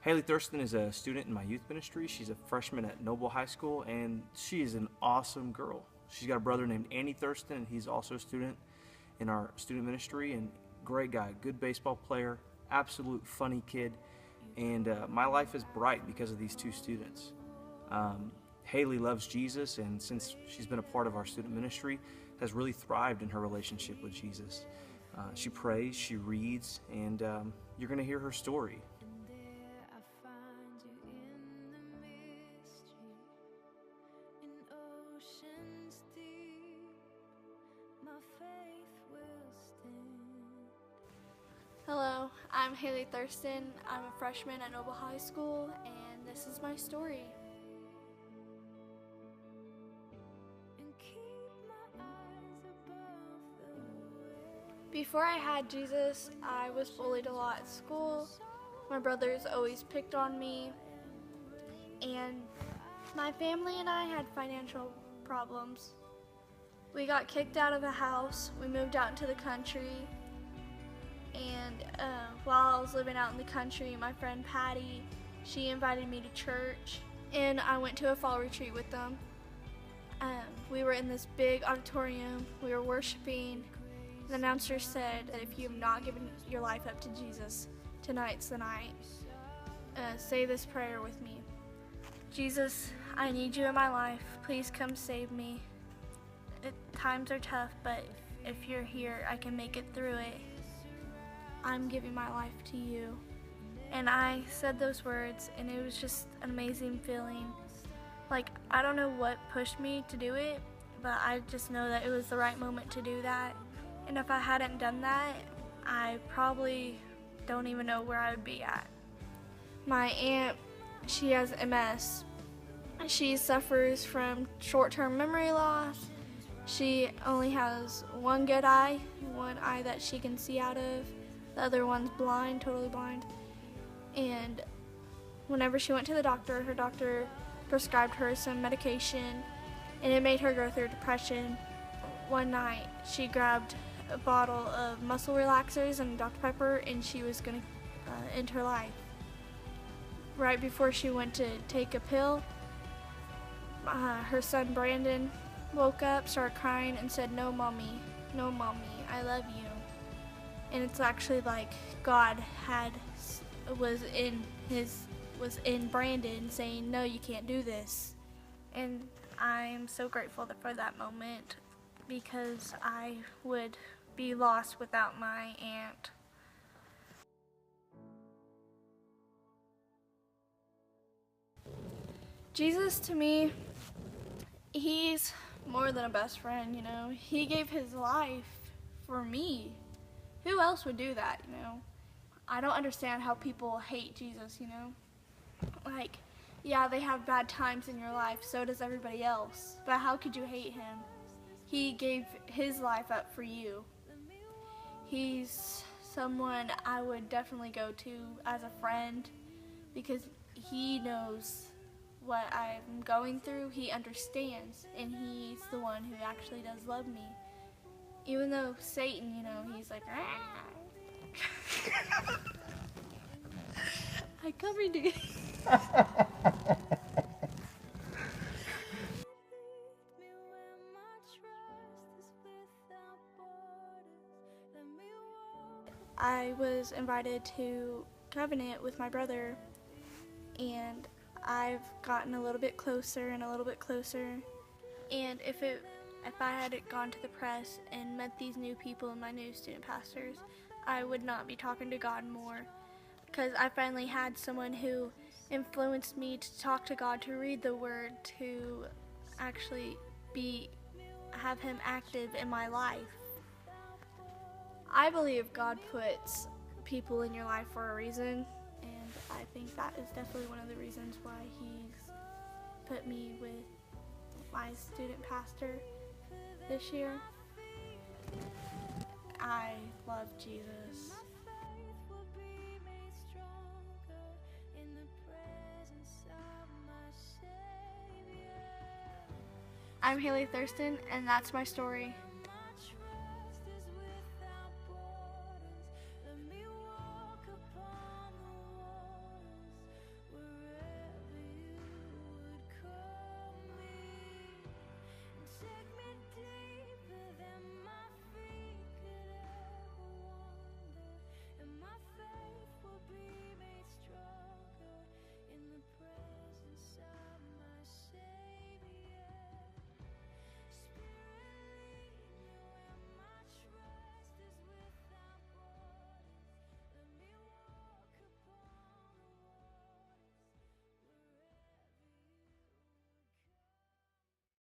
Hailey Thurston is a student in my youth ministry. She's a freshman at Noble High School, and she is an awesome girl. She's got a brother named Andy Thurston, and he's also a student in our student ministry, and great guy, good baseball player, absolute funny kid, and my life is bright because of these two students. Hailey loves Jesus, and since she's been a part of our student ministry, has really thrived in her relationship with Jesus. She prays, she reads, and you're going to hear her story. Hello, I'm Hailey Thurston. I'm a freshman at Noble High School, and this is my story. Before I had Jesus, I was bullied a lot at school. My brothers always picked on me, and my family and I had financial problems. We got kicked out of the house, we moved out into the country, and while I was living out in the country, my friend Patty, she invited me to church, and I went to a fall retreat with them. We were in this big auditorium, we were worshiping. The announcer said that if you have not given your life up to Jesus, tonight's the night. Say this prayer with me. Jesus, I need you in my life. Please come save me. Times are tough, but if you're here, I can make it through it. I'm giving my life to you. And I said those words, and it was just an amazing feeling. Like, I don't know what pushed me to do it, but I just know that it was the right moment to do that. And if I hadn't done that, I probably don't even know where I would be at. My aunt, she has MS. She suffers from short-term memory loss. She only has one good eye, one eye that she can see out of. The other one's blind, totally blind. And whenever she went to the doctor, her doctor prescribed her some medication, and it made her go through depression. One night, she grabbed a bottle of muscle relaxers and Dr. Pepper, and she was going to end her life. Right before she went to take a pill, her son Brandon woke up, started crying, and said, no mommy, I love you. And it's actually like God was in Brandon saying, no, you can't do this. And I'm so grateful for that moment, because I would be lost without my aunt. Jesus, to me, he's more than a best friend, you know. He gave his life for me. Who else would do that, you know? I don't understand how people hate Jesus, you know? Like, yeah, they have bad times in your life, so does everybody else. But how could you hate him? He gave his life up for you. He's someone I would definitely go to as a friend, because he knows what I'm going through. He understands, and he's the one who actually does love me. Even though Satan, you know, he's like, I covered you. I was invited to covenant with my brother, and I've gotten a little bit closer and a little bit closer. And if I hadn't gone to the press and met these new people and my new student pastors, I would not be talking to God more, because I finally had someone who influenced me to talk to God, to read the Word, to actually have Him active in my life. I believe God puts people in your life for a reason, and I think that is definitely one of the reasons why He's put me with my student pastor this year. I love Jesus. I'm Hailey Thurston, and that's my story.